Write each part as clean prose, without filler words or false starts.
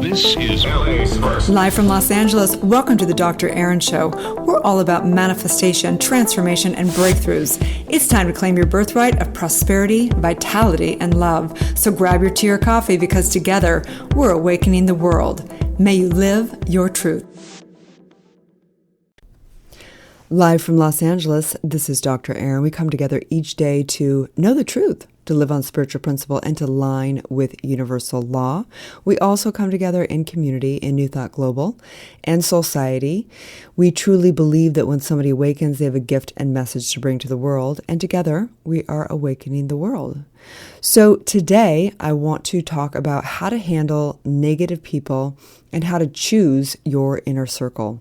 This is LA's first. Live from Los Angeles, welcome to the Dr. Aaron Show. We're all about manifestation, transformation, and breakthroughs. It's time to claim your birthright of prosperity, vitality, and love. So grab your tea or coffee because together we're awakening the world. May you live your truth. Live from Los Angeles, this is Dr. Aaron. We come together each day to know the truth, to live on spiritual principle, and to align with universal law. We also come together in community in New Thought Global and Society. We truly believe that when somebody awakens, they have a gift and message to bring to the world, and together we are awakening the world. So today I want to talk about how to handle negative people and how to choose your inner circle.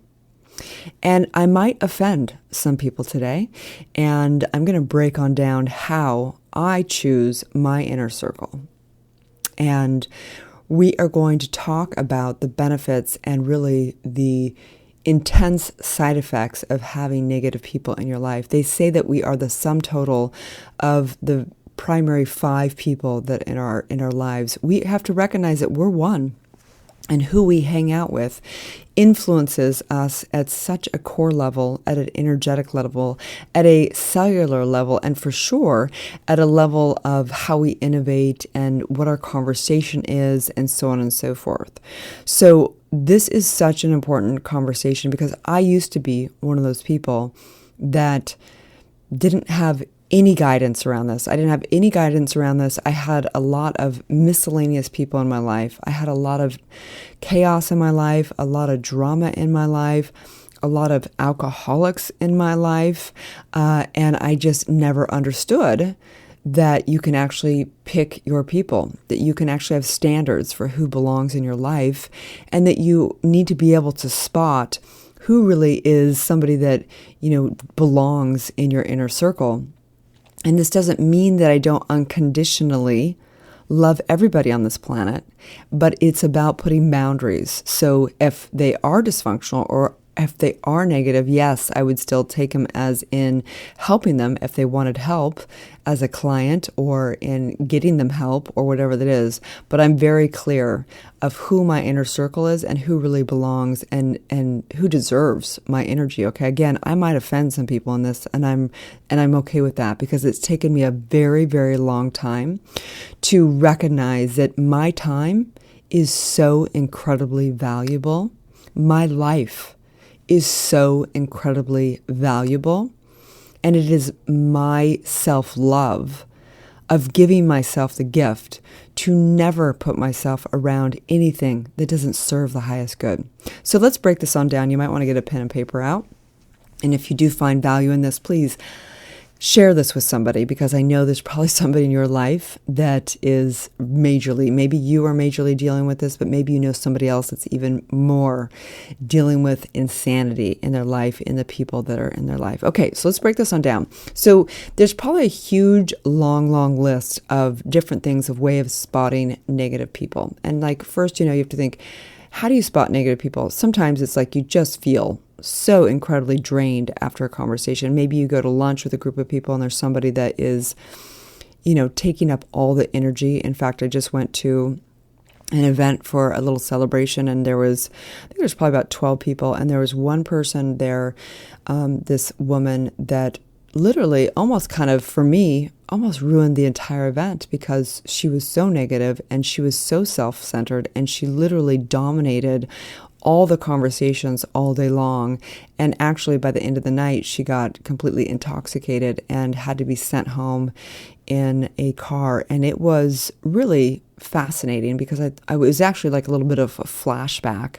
And I might offend some people today, and I'm going to break on down how I choose my inner circle. And we are going to talk about the benefits and really the intense side effects of having negative people in your life. They say that we are the sum total of the primary 5 people that in our lives. We have to recognize that we're one. And who we hang out with influences us at such a core level, at an energetic level, at a cellular level, and for sure at a level of how we innovate and what our conversation is, and so on and so forth. So this is such an important conversation because I used to be one of those people that didn't have any guidance around this. I didn't have any guidance around this. I had a lot of miscellaneous people in my life. I had a lot of chaos in my life, a lot of drama in my life, a lot of alcoholics in my life, and I just never understood that you can actually pick your people, that you can actually have standards for who belongs in your life, and that you need to be able to spot who really is somebody that, belongs in your inner circle. And this doesn't mean that I don't unconditionally love everybody on this planet, but it's about putting boundaries. So if they are dysfunctional or if they are negative, yes, I would still take them as in helping them if they wanted help as a client or in getting them help or whatever that is. But I'm very clear of who my inner circle is and who really belongs and who deserves my energy. Okay, again, I might offend some people in this, and I'm okay with that because it's taken me a very, very long time to recognize that my time is so incredibly valuable. My life is so incredibly valuable, and it is my self-love of giving myself the gift to never put myself around anything that doesn't serve the highest good. So let's break this on down. You might want to get a pen and paper out, and if you do find value in this, please share this with somebody, because I know there's probably somebody in your life that is maybe you are majorly dealing with this, but maybe you know somebody else that's even more dealing with insanity in their life, in the people that are in their life. Okay, so let's break this on down. So there's probably a huge, long list of different things of way of spotting negative people. And first, you have to think, how do you spot negative people? Sometimes it's like you just feel so incredibly drained after a conversation. Maybe you go to lunch with a group of people and there's somebody that is, taking up all the energy. In fact, I just went to an event for a little celebration, and I think there was probably about 12 people, and there was one person there, this woman that literally almost kind of, for me, almost ruined the entire event because she was so negative and she was so self-centered, and she literally dominated all the conversations all day long. And actually, by the end of the night, she got completely intoxicated and had to be sent home in a car. And it was really fascinating because I was actually like a little bit of a flashback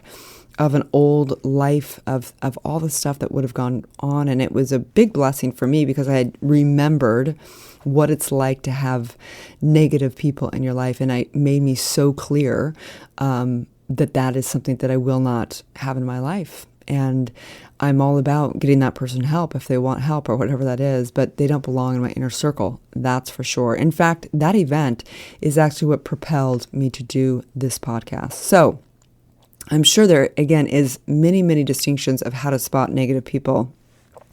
of an old life of all the stuff that would have gone on. And it was a big blessing for me because I had remembered what it's like to have negative people in your life. And it made me so clear that is something that I will not have in my life. And I'm all about getting that person help if they want help or whatever that is, but they don't belong in my inner circle. That's for sure. In fact, that event is actually what propelled me to do this podcast. So I'm sure there, again, is many distinctions of how to spot negative people.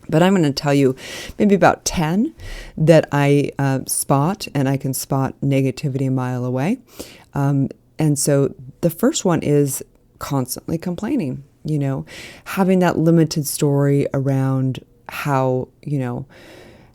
But I'm going to tell you maybe about 10 that I spot, and I can spot negativity a mile away. And so the first one is constantly complaining, having that limited story around how,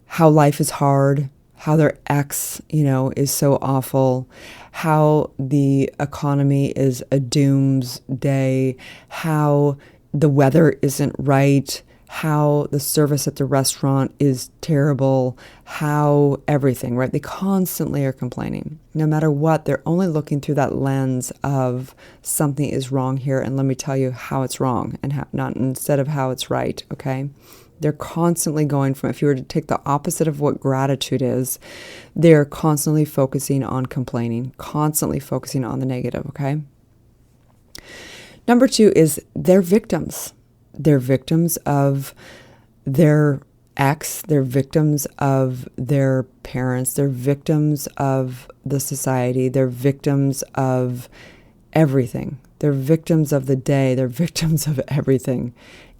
how life is hard, how their ex, is so awful, how the economy is a doomsday, how the weather isn't right, how the service at the restaurant is terrible, how everything, right? They constantly are complaining. No matter what, they're only looking through that lens of something is wrong here, and let me tell you how it's wrong, and how, not instead of how it's right, okay? They're constantly going from, if you were to take the opposite of what gratitude is, they're constantly focusing on complaining, constantly focusing on the negative, okay? Number 2 is they're victims. They're victims of their ex. They're victims of their parents. They're victims of the society. They're victims of everything. They're victims of the day. They're victims of everything.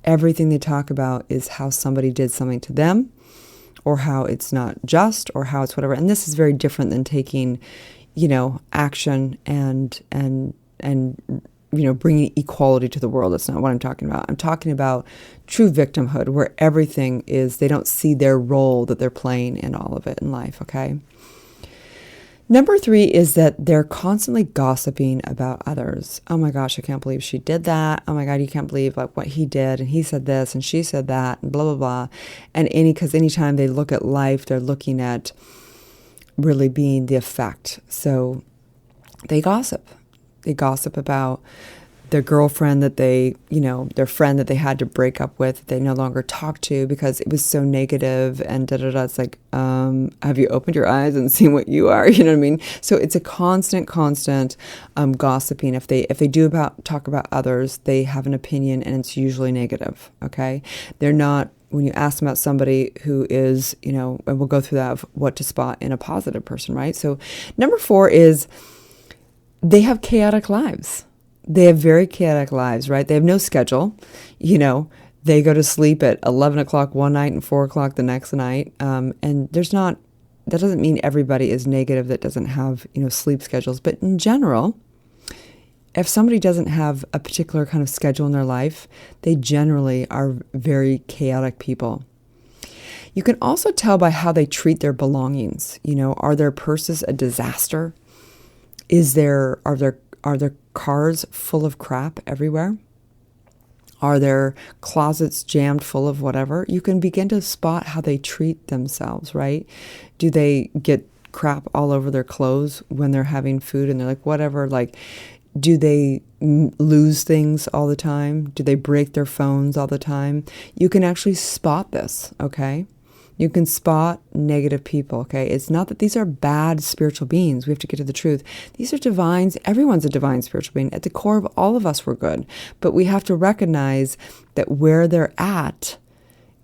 Everything they talk about is how somebody did something to them, or how it's not just, or how it's whatever. And this is very different than taking, action and bringing equality to the world. That's not what I'm talking about. I'm talking about true victimhood, where everything is, they don't see their role that they're playing in all of it in life, okay? Number 3 is that they're constantly gossiping about others. Oh my gosh, I can't believe she did that. Oh my God, you can't believe what he did, and he said this, and she said that, and blah, blah, blah. And because anytime they look at life, they're looking at really being the effect. So they gossip. They gossip about their girlfriend that they, their friend that they had to break up with, they no longer talk to because it was so negative and da-da-da. It's like, have you opened your eyes and seen what you are? You know what I mean? So it's a constant gossiping. If they do talk about others, they have an opinion, and it's usually negative, okay? They're not, when you ask them about somebody who is, and we'll go through that of what to spot in a positive person, right? So number 4 is they have chaotic lives. They have very chaotic lives, right? They have no schedule. They go to sleep at 11 o'clock one night and 4 o'clock the next night. And that doesn't mean everybody is negative that doesn't have, sleep schedules. But in general, if somebody doesn't have a particular kind of schedule in their life, they generally are very chaotic people. You can also tell by how they treat their belongings. Are their purses a disaster? Are their cars full of crap everywhere? Are their closets jammed full of whatever? You can begin to spot how they treat themselves, right? Do they get crap all over their clothes when they're having food and they're like, whatever, do they lose things all the time? Do they break their phones all the time? You can actually spot this, okay? You can spot negative people, okay? It's not that these are bad spiritual beings. We have to get to the truth. These are divines. Everyone's a divine spiritual being. At the core of all of us, we're good. But we have to recognize that where they're at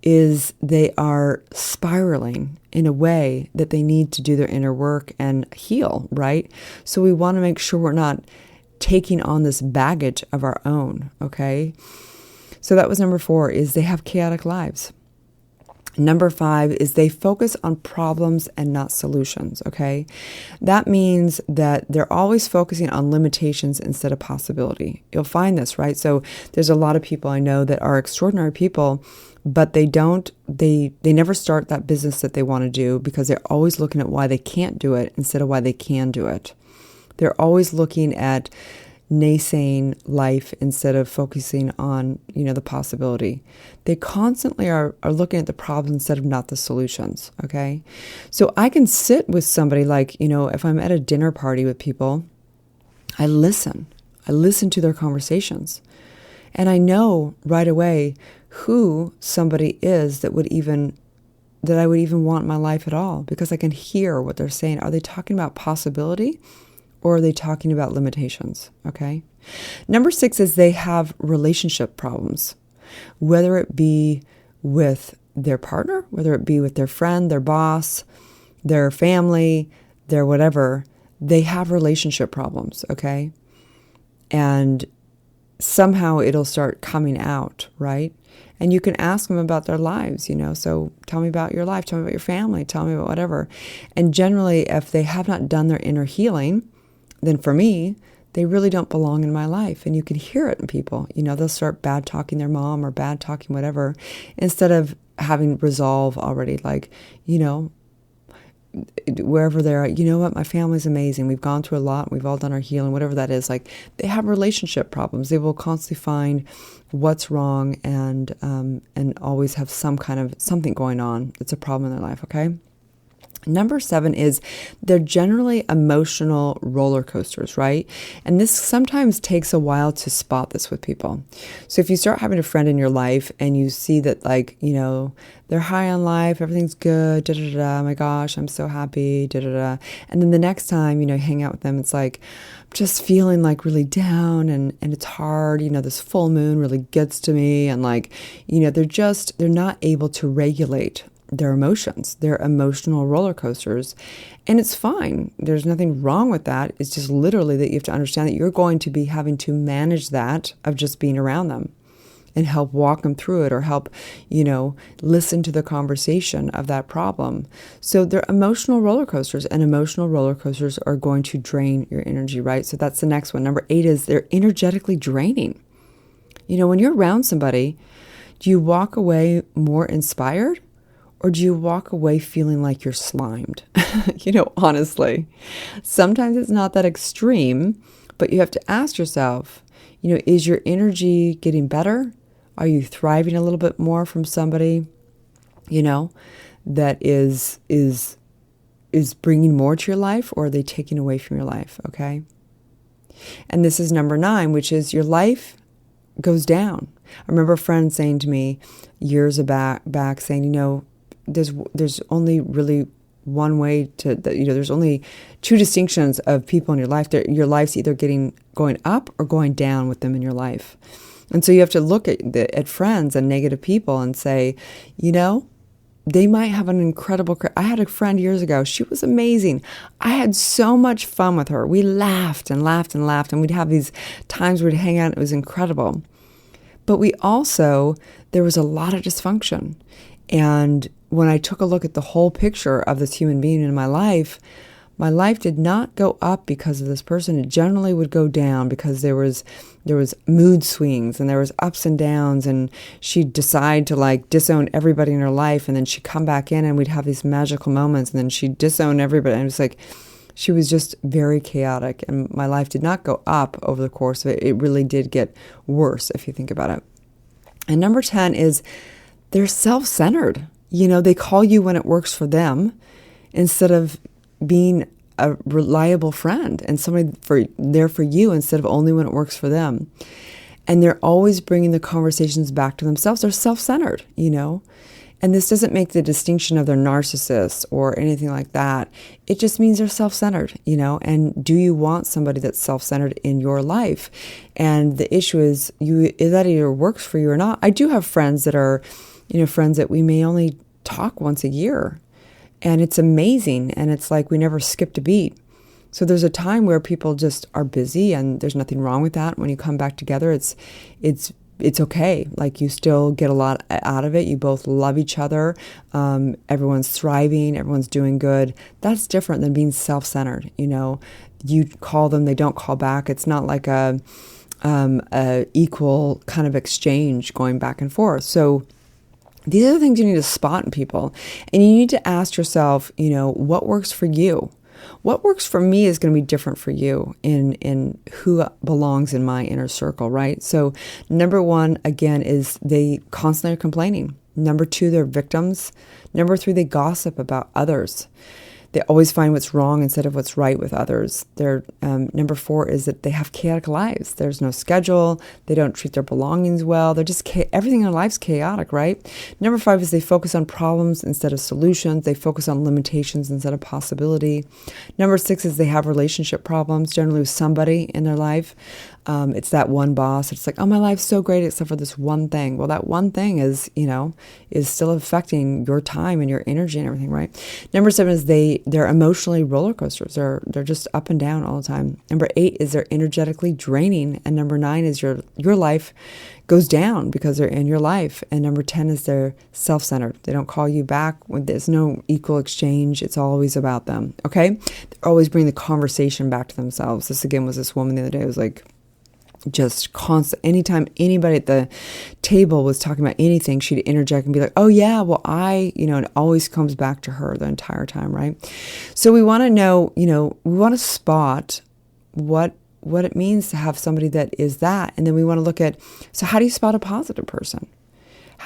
is they are spiraling in a way that they need to do their inner work and heal, right? So we want to make sure we're not taking on this baggage of our own, okay? So that was number 4, is they have chaotic lives. Number 5 is they focus on problems and not solutions, okay? That means that they're always focusing on limitations instead of possibility. You'll find this, right? So there's a lot of people I know that are extraordinary people, but they never start that business that they want to do because they're always looking at why they can't do it instead of why they can do it. They're always looking at naysaying life instead of focusing on, the possibility. They constantly are looking at the problems instead of not the solutions, okay? So I can sit with somebody if I'm at a dinner party with people, I listen to their conversations. And I know right away who somebody is that I would even want in my life at all, because I can hear what they're saying. Are they talking about possibility? Or are they talking about limitations, okay? Number 6 is they have relationship problems, whether it be with their partner, whether it be with their friend, their boss, their family, their whatever. They have relationship problems, okay? And somehow it'll start coming out, right? And you can ask them about their lives, so tell me about your life, tell me about your family, tell me about whatever. And generally, if they have not done their inner healing, then for me, they really don't belong in my life. And you can hear it in people. They'll start bad talking their mom or bad talking whatever, instead of having resolve already, like, wherever they're at, what, my family's amazing. We've gone through a lot. We've all done our healing, whatever that is. Like, they have relationship problems. They will constantly find what's wrong and always have some kind of something going on. It's a problem in their life. Okay. Number 7 is they're generally emotional roller coasters, right? And this sometimes takes a while to spot this with people. So if you start having a friend in your life and you see that, like, they're high on life, everything's good, da da da, oh my gosh, I'm so happy, da da da. And then the next time, hang out with them, it's like, just feeling like really down and it's hard, this full moon really gets to me. And like, they're not able to regulate their emotions, their emotional roller coasters. And it's fine. There's nothing wrong with that. It's just literally that you have to understand that you're going to be having to manage that of just being around them and help walk them through it, or help, listen to the conversation of that problem. So they're emotional roller coasters, and emotional roller coasters are going to drain your energy, right? So that's the next one. Number 8 is they're energetically draining. When you're around somebody, do you walk away more inspired? Or do you walk away feeling like you're slimed? Honestly, sometimes it's not that extreme, but you have to ask yourself, is your energy getting better? Are you thriving a little bit more from somebody, that is bringing more to your life, or are they taking away from your life? Okay. And this is number 9, which is your life goes down. I remember a friend saying to me years back saying, there's only really one way to, there's only 2 distinctions of people in your life. Your life's either going up or going down with them in your life. And so you have to look at friends and negative people and say, they might have an incredible career. I had a friend years ago. She was amazing. I had so much fun with her. We laughed and laughed and laughed, and we'd have these times where we'd hang out. It was incredible. But there was a lot of dysfunction. And when I took a look at the whole picture of this human being in my life did not go up because of this person. It generally would go down because there was mood swings and there was ups and downs, and she'd decide to like disown everybody in her life, and then she'd come back in and we'd have these magical moments, and then she'd disown everybody. And it was like, she was just very chaotic, and my life did not go up over the course of it. It really did get worse if you think about it. And number 10 is they're self-centered. They call you when it works for them instead of being a reliable friend and somebody there for you instead of only when it works for them. And they're always bringing the conversations back to themselves. They're self-centered, And this doesn't make the distinction of they're narcissists or anything like that. It just means they're self-centered, And do you want somebody that's self-centered in your life? And the issue is that either works for you or not. I do have friends that are, friends that we may only talk once a year. And it's amazing. And it's like we never skipped a beat. So there's a time where people just are busy, and there's nothing wrong with that. When you come back together, it's okay. Like, you still get a lot out of it. You both love each other. Everyone's thriving. Everyone's doing good. That's different than being self-centered. You call them, they don't call back. It's not like a equal kind of exchange going back and forth. So these are the things you need to spot in people. And you need to ask yourself, what works for you? What works for me is going to be different for you in who belongs in my inner circle, right? So number 1, again, is they constantly are complaining. Number 2, they're victims. Number 3, they gossip about others. They always find what's wrong instead of what's right with others. Number 4 is that they have chaotic lives. There's no schedule. They don't treat their belongings well. They're just everything in their life's chaotic, right? Number 5 is they focus on problems instead of solutions. They focus on limitations instead of possibility. Number 6 is they have relationship problems, generally with somebody in their life. It's that one boss. It's like, oh, my life's so great except for this one thing. Well, that one thing is still affecting your time and your energy and everything, right? Number 7 is they they're emotionally roller coasters. They're just up and down all the time. Number 8 is they're energetically draining. And number 9 is your life goes down because they're in your life. And number 10 is they're self-centered. They don't call you back when there's no equal exchange. It's always about them. Okay? They always bring the conversation back to themselves. This again was this woman the other day. It was like, just constant. Anytime anybody at the table was talking about anything, she'd interject and be like, oh yeah, well it always comes back to her the entire time, right? So we want to know, we want to spot what it means to have somebody that is that. And then we want to look at, so how do you spot a positive person?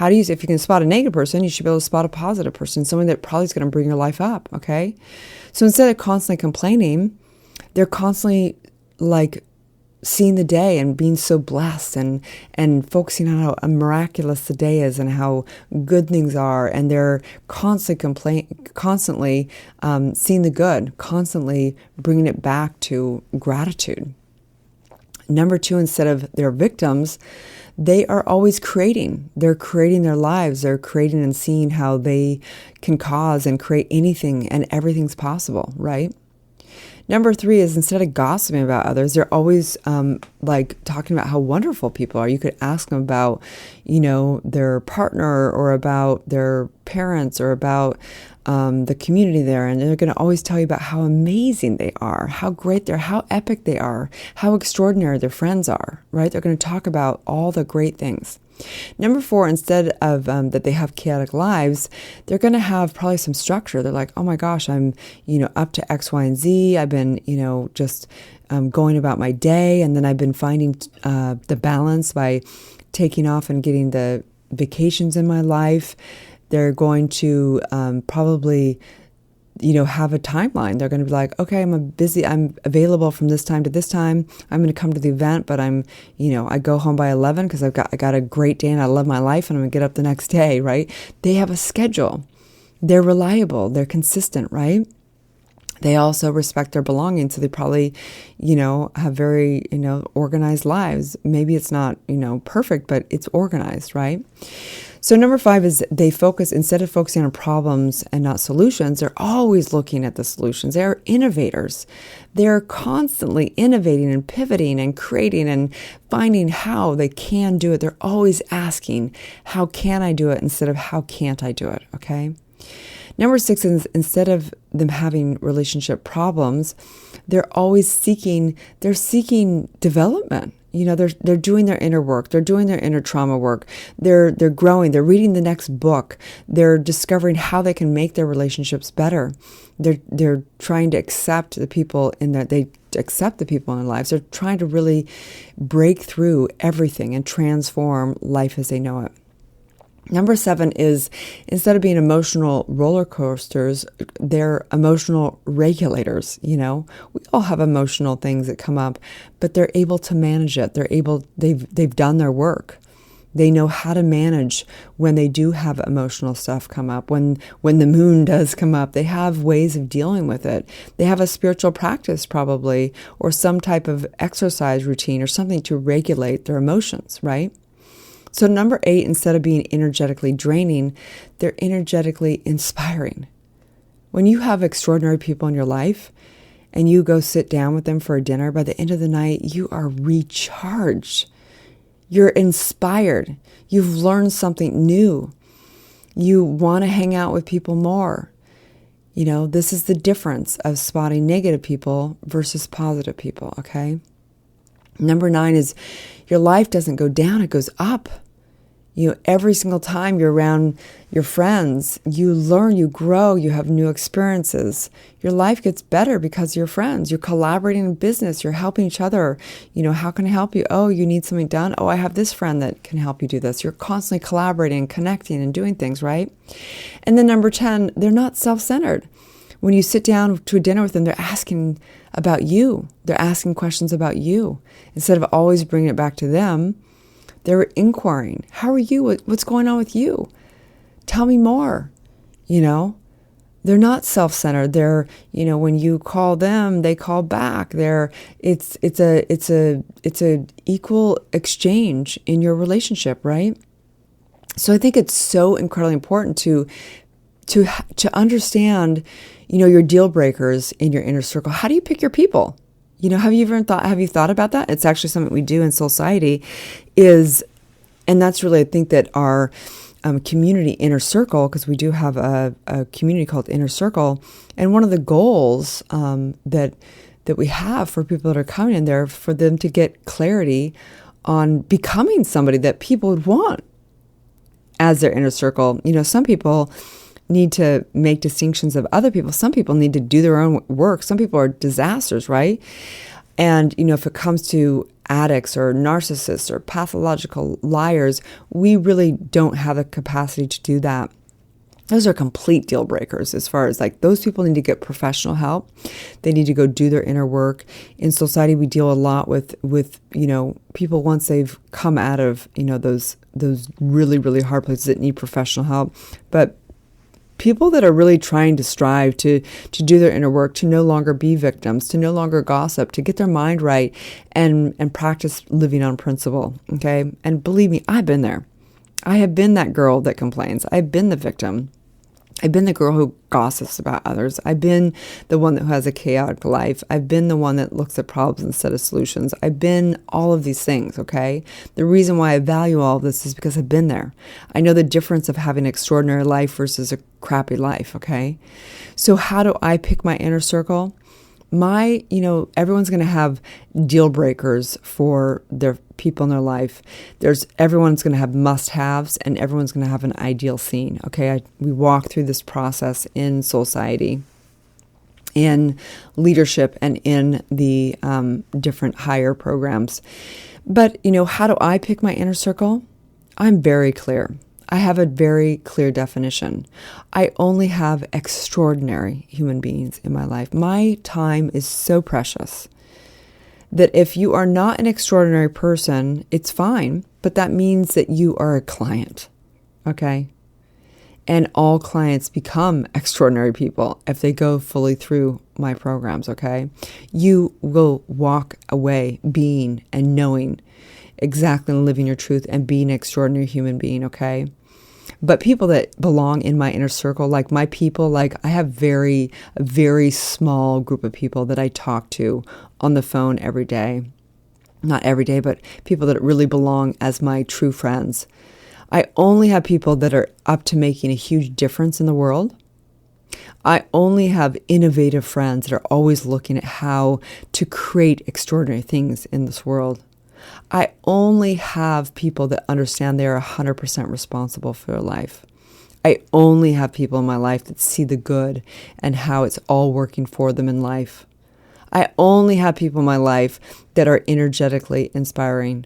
If you can spot a negative person, you should be able to spot a positive person, someone that probably is going to bring your life up, okay? So instead of constantly complaining, they're constantly like seeing the day and being so blessed and focusing on how miraculous the day is and how good things are. And they're constantly seeing the good, constantly bringing it back to gratitude. Number 2, instead of their victims, they are always creating. They're creating their lives. They're creating and seeing how they can cause and create anything and everything's possible, right? Number 3 is instead of gossiping about others, they're always talking about how wonderful people are. You could ask them about, their partner or about their parents or about the community there. And they're going to always tell you about how amazing they are, how great they're, how epic they are, how extraordinary their friends are, right? They're going to talk about all the great things. Number 4, instead of that they have chaotic lives, they're going to have probably some structure. They're like, oh my gosh, I'm, up to X, Y, and Z. I've been, just going about my day. And then I've been finding the balance by taking off and getting the vacations in my life. They're going to probably have a timeline. They're going to be like, okay, I'm available from this time to this time. I'm going to come to the event, but I go home by 11 because I got a great day and I love my life and I'm going to get up the next day, right? They have a schedule. They're reliable. They're consistent, right? They also respect their belongings. So they probably, have very, organized lives. Maybe it's not, perfect, but it's organized, right? So number 5 is they focus, instead of focusing on problems and not solutions, they're always looking at the solutions. They're innovators. They're constantly innovating and pivoting and creating and finding how they can do it. They're always asking, how can I do it instead of how can't I do it, okay? Number 6 is instead of them having relationship problems, they're always seeking development. They're doing their inner work. They're doing their inner trauma work. They're growing. They're reading the next book. They're discovering how they can make their relationships better. They're trying to accept the people in their lives. They're trying to really break through everything and transform life as they know it. Number 7 is instead of being emotional roller coasters, they're emotional regulators. We all have emotional things that come up, but they're able to manage it. They've done their work. They know how to manage when they do have emotional stuff come up. When the moon does come up, they have ways of dealing with it. They have a spiritual practice probably, or some type of exercise routine or something to regulate their emotions, right? So number 8, instead of being energetically draining, they're energetically inspiring. When you have extraordinary people in your life and you go sit down with them for a dinner, by the end of the night, you are recharged. You're inspired. You've learned something new. You want to hang out with people more. This is the difference of spotting negative people versus positive people, okay? Number 9 is your life doesn't go down, it goes up. Every single time you're around your friends, you learn, you grow, you have new experiences. Your life gets better because you're friends. You're collaborating in business. You're helping each other. How can I help you? Oh, you need something done? Oh, I have this friend that can help you do this. You're constantly collaborating, connecting, and doing things, right? And then number 10, they're not self-centered. When you sit down to a dinner with them, they're asking about you. They're asking questions about you. Instead of always bringing it back to them, they're inquiring. How are you? What's going on with you? Tell me more. They're not self-centered. They're, when you call them, they call back. It's a equal exchange in your relationship, right? So I think it's so incredibly important to to understand, your deal breakers in your inner circle. How do you pick your people? Have you thought about that? It's actually something we do in SelfCentered and that's really, I think, that our community inner circle, because we do have a community called Inner Circle, and one of the goals that we have for people that are coming in there, for them to get clarity on becoming somebody that people would want as their inner circle. Some people need to make distinctions of other people. Some people need to do their own work. Some people are disasters, right? And, if it comes to addicts or narcissists or pathological liars, we really don't have the capacity to do that. Those are complete deal breakers as far as those people need to get professional help. They need to go do their inner work. In SelfCentered, we deal a lot with people once they've come out of, those really, really hard places that need professional help. But people that are really trying to strive to do their inner work, to no longer be victims, to no longer gossip, to get their mind right and practice living on principle, okay? And believe me, I've been there. I have been that girl that complains. I've been the victim. I've been the girl who gossips about others. I've been the one that has a chaotic life. I've been the one that looks at problems instead of solutions. I've been all of these things, okay? The reason why I value all of this is because I've been there. I know the difference of having an extraordinary life versus a crappy life, okay? So how do I pick my inner circle? Everyone's going to have deal breakers for their people in their life. Everyone's going to have must-haves, and everyone's going to have an ideal scene. Okay, we walk through this process in SelfCentered, in leadership, and in the different higher programs. But how do I pick my inner circle? I'm very clear. I have a very clear definition. I only have extraordinary human beings in my life. My time is so precious that if you are not an extraordinary person, it's fine, but that means that you are a client, okay? And all clients become extraordinary people if they go fully through my programs, okay? You will walk away being and knowing exactly living your truth and being an extraordinary human being, okay? But people that belong in my inner circle, my people, I have a very small group of people that I talk to on the phone every day. Not every day, but people that really belong as my true friends. I only have people that are up to making a huge difference in the world. I only have innovative friends that are always looking at how to create extraordinary things in this world. I only have people that understand they are 100% responsible for their life. I only have people in my life that see the good and how it's all working for them in life. I only have people in my life that are energetically inspiring.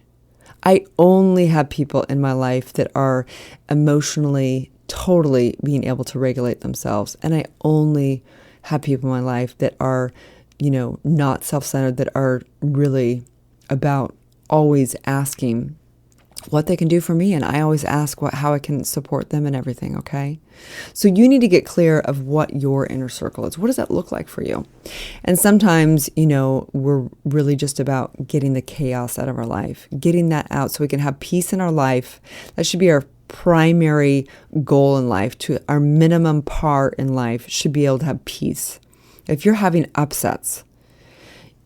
I only have people in my life that are emotionally, totally being able to regulate themselves. And I only have people in my life that are, not self-centered, that are really about always asking what they can do for me. And I always ask how I can support them and everything, okay? So you need to get clear of what your inner circle is. What does that look like for you? And sometimes, we're really just about getting the chaos out of our life, getting that out so we can have peace in our life. That should be our primary goal in life. To our minimum part in life should be able to have peace. If you're having upsets,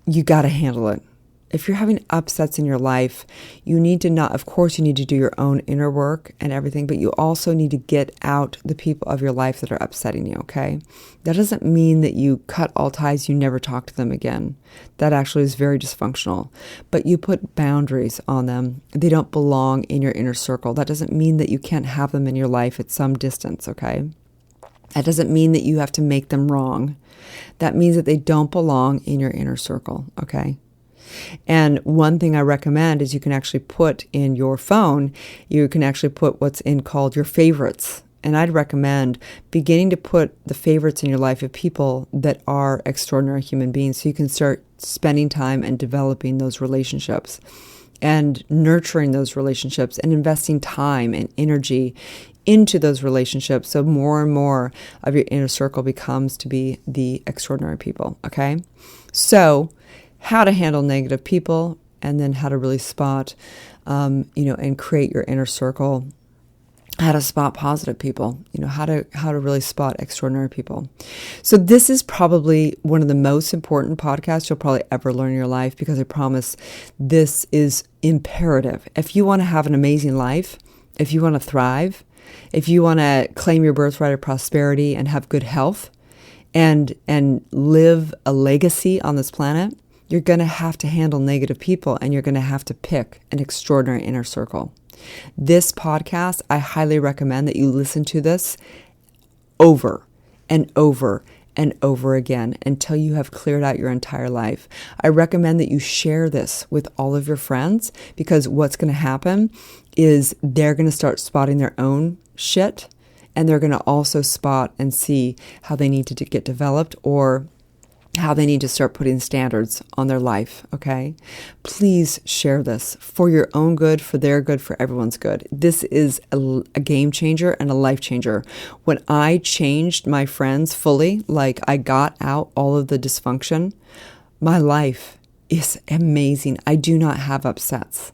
you got to handle it. If you're having upsets in your life, you need to of course you need to do your own inner work and everything, but you also need to get out the people of your life that are upsetting you, okay? That doesn't mean that you cut all ties, you never talk to them again. That actually is very dysfunctional. But you put boundaries on them. They don't belong in your inner circle. That doesn't mean that you can't have them in your life at some distance, okay? That doesn't mean that you have to make them wrong. That means that they don't belong in your inner circle, okay? And one thing I recommend is you can actually put in your phone, you can actually put what's called your favorites. And I'd recommend beginning to put the favorites in your life of people that are extraordinary human beings so you can start spending time and developing those relationships and nurturing those relationships and investing time and energy into those relationships so more and more of your inner circle becomes to be the extraordinary people, okay? So how to handle negative people, and then how to really spot, and create your inner circle how to spot positive people, how to really spot extraordinary people. So this is probably one of the most important podcasts you'll probably ever learn in your life, because I promise this is imperative. If you want to have an amazing life, if you want to thrive, if you want to claim your birthright of prosperity and have good health and live a legacy on this planet, you're going to have to handle negative people, and you're going to have to pick an extraordinary inner circle. This podcast, I highly recommend that you listen to this over and over and over again until you have cleared out your entire life. I recommend that you share this with all of your friends, because what's going to happen is they're going to start spotting their own shit, and they're going to also spot and see how they need to get developed, or how they need to start putting standards on their life, okay? Please share this for your own good, for their good, for everyone's good. This is a game changer and a life changer. When I changed my friends fully, like I got out all of the dysfunction, my life is amazing. I do not have upsets.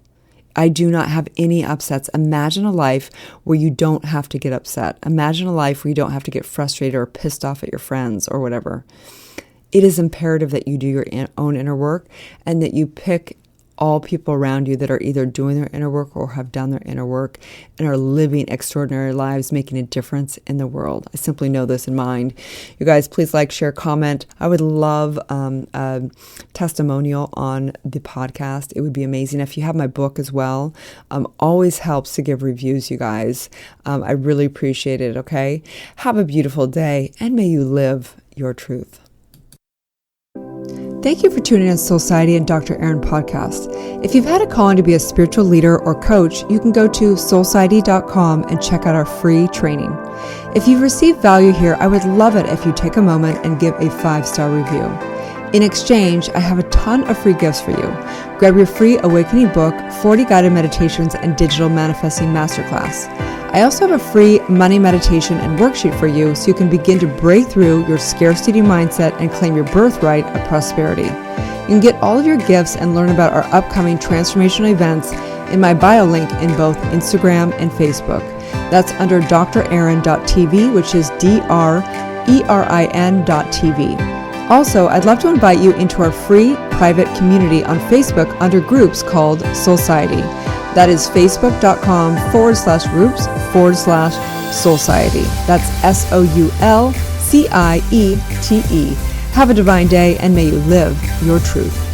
I do not have any upsets. Imagine a life where you don't have to get upset. Imagine a life where you don't have to get frustrated or pissed off at your friends or whatever. It is imperative that you do your own inner work, and that you pick all people around you that are either doing their inner work or have done their inner work and are living extraordinary lives, making a difference in the world. I simply know this in mind. You guys, please like, share, comment. I would love a testimonial on the podcast. It would be amazing. If you have my book as well, always helps to give reviews, you guys. I really appreciate it, okay? Have a beautiful day, and may you live your truth. Thank you for tuning in to Society and Dr. Aaron podcast. If you've had a calling to be a spiritual leader or coach, you can go to soulciety.com and check out our free training. If you've received value here, I would love it if you take a moment and give a 5-star review. In exchange, I have a ton of free gifts for you. Grab your free Awakening book, 40 guided meditations, and digital manifesting masterclass. I also have a free money meditation and worksheet for you, so you can begin to break through your scarcity mindset and claim your birthright of prosperity. You can get all of your gifts and learn about our upcoming transformational events in my bio link in both Instagram and Facebook. That's under draaron.tv, which is DRERIN.tv. Also, I'd love to invite you into our free private community on Facebook under groups called Soulciety. That is facebook.com/groups/Soulciety. That's SOULCIETE. Have a divine day, and may you live your truth.